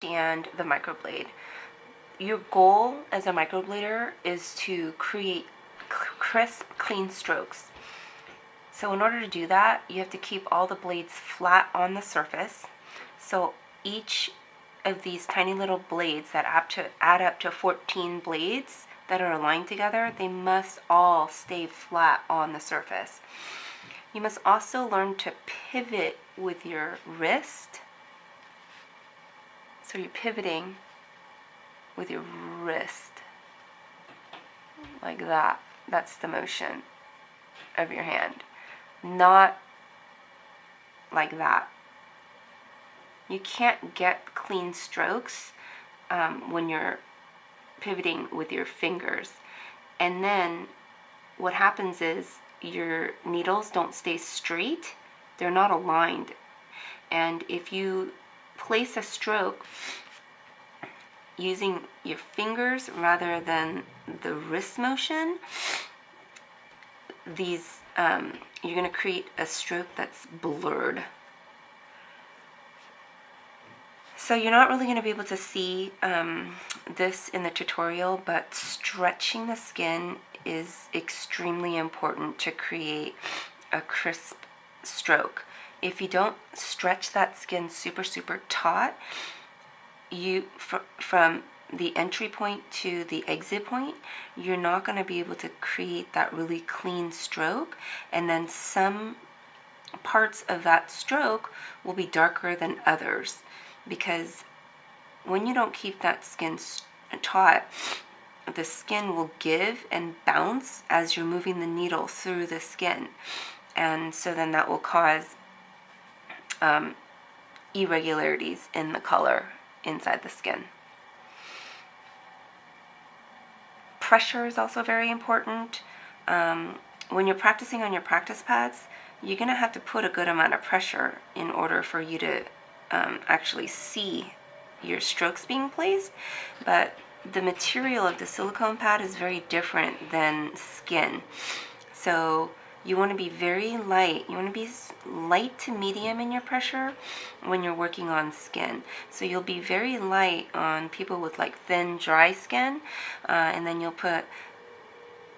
and the microblade. Your goal as a microblader is to create crisp, clean strokes. So in order to do that, you have to keep all the blades flat on the surface. So each of these tiny little blades that add up to 14 blades that are aligned together, they must all stay flat on the surface. You must also learn to pivot with your wrist. So you're pivoting with your wrist, like that. That's the motion of your hand, not like that. You can't get clean strokes when you're pivoting with your fingers. And then what happens is your needles don't stay straight, they're not aligned. And if you place a stroke using your fingers rather than the wrist motion, you're going to create a stroke that's blurred. So you're not really going to be able to see this in the tutorial, but stretching the skin is extremely important to create a crisp stroke. If you don't stretch that skin super taut, from the entry point to the exit point, you're not going to be able to create that really clean stroke, and then some parts of that stroke will be darker than others, because when you don't keep that skin taut, the skin will give and bounce as you're moving the needle through the skin, and so then that will cause irregularities in the color inside the skin. Pressure is also very important. When you're practicing on your practice pads, you're going to have to put a good amount of pressure in order for you to actually see your strokes being placed, but the material of the silicone pad is very different than skin. So you want to be very light. You want to be light to medium in your pressure when you're working on skin. So you'll be very light on people with like thin, dry skin, and then you'll put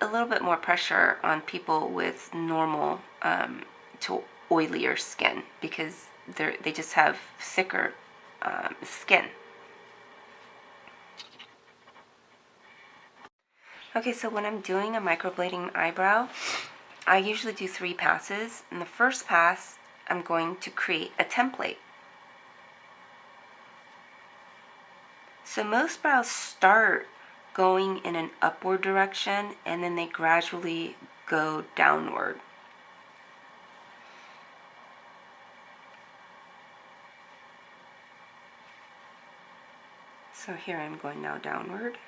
a little bit more pressure on people with normal to oilier skin, because they just have thicker skin. Okay, so when I'm doing a microblading eyebrow, I usually do 3 passes. In the first pass, I'm going to create a template. So most brows start going in an upward direction, and then they gradually go downward. So here I'm going now downward.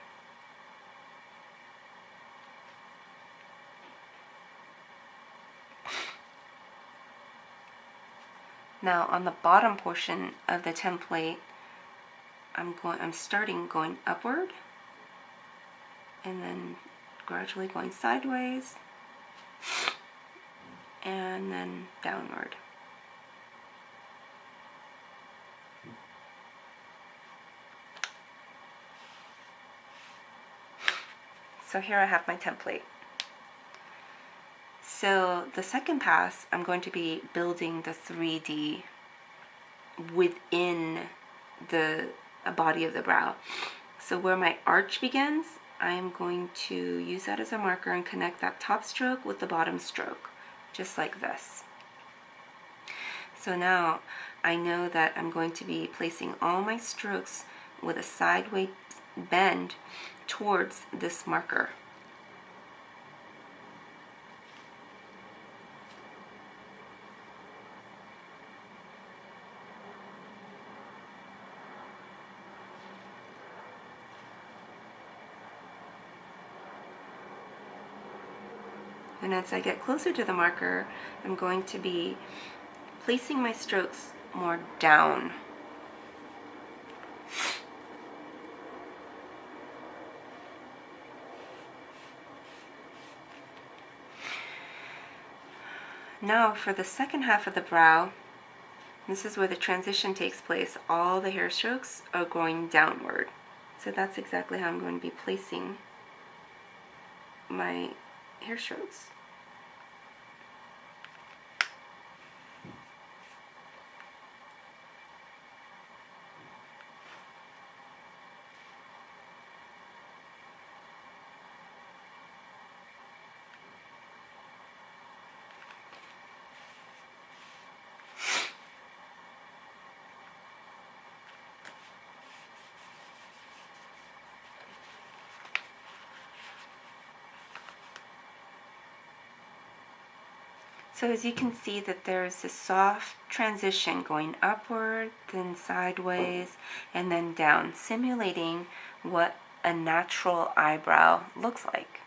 Now on the bottom portion of the template, I'm starting going upward and then gradually going sideways and then downward. So here I have my template. So the second pass, I'm going to be building the 3D within the body of the brow. So where my arch begins, I am going to use that as a marker and connect that top stroke with the bottom stroke, just like this. So now I know that I'm going to be placing all my strokes with a sideways bend towards this marker. And as I get closer to the marker, I'm going to be placing my strokes more down. Now for the second half of the brow, This is where the transition takes place. All the hair strokes are going downward. So that's exactly how I'm going to be placing my hair strokes. So as you can see that there's a soft transition going upward, then sideways, and then down, simulating what a natural eyebrow looks like.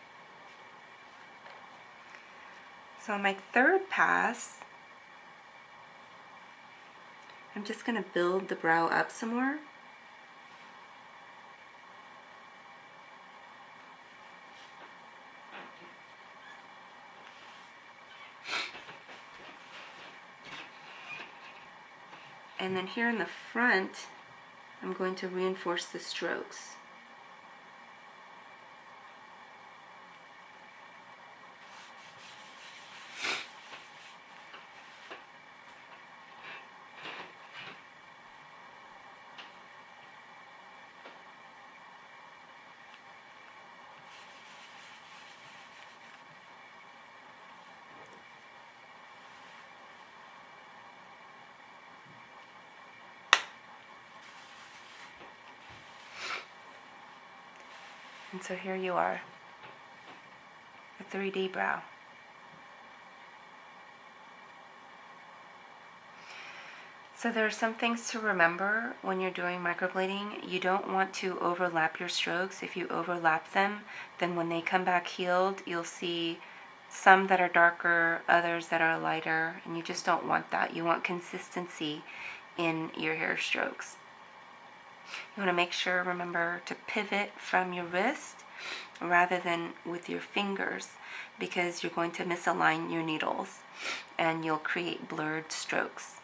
So on my third pass, I'm just going to build the brow up some more. And then here in the front, I'm going to reinforce the strokes. And so here you are, a 3D brow. So there are some things to remember when you're doing microblading. You don't want to overlap your strokes. If you overlap them, then when they come back healed, you'll see some that are darker, others that are lighter, and you just don't want that. You want consistency in your hair strokes. You want to make sure, remember, to pivot from your wrist rather than with your fingers, because you're going to misalign your needles and you'll create blurred strokes.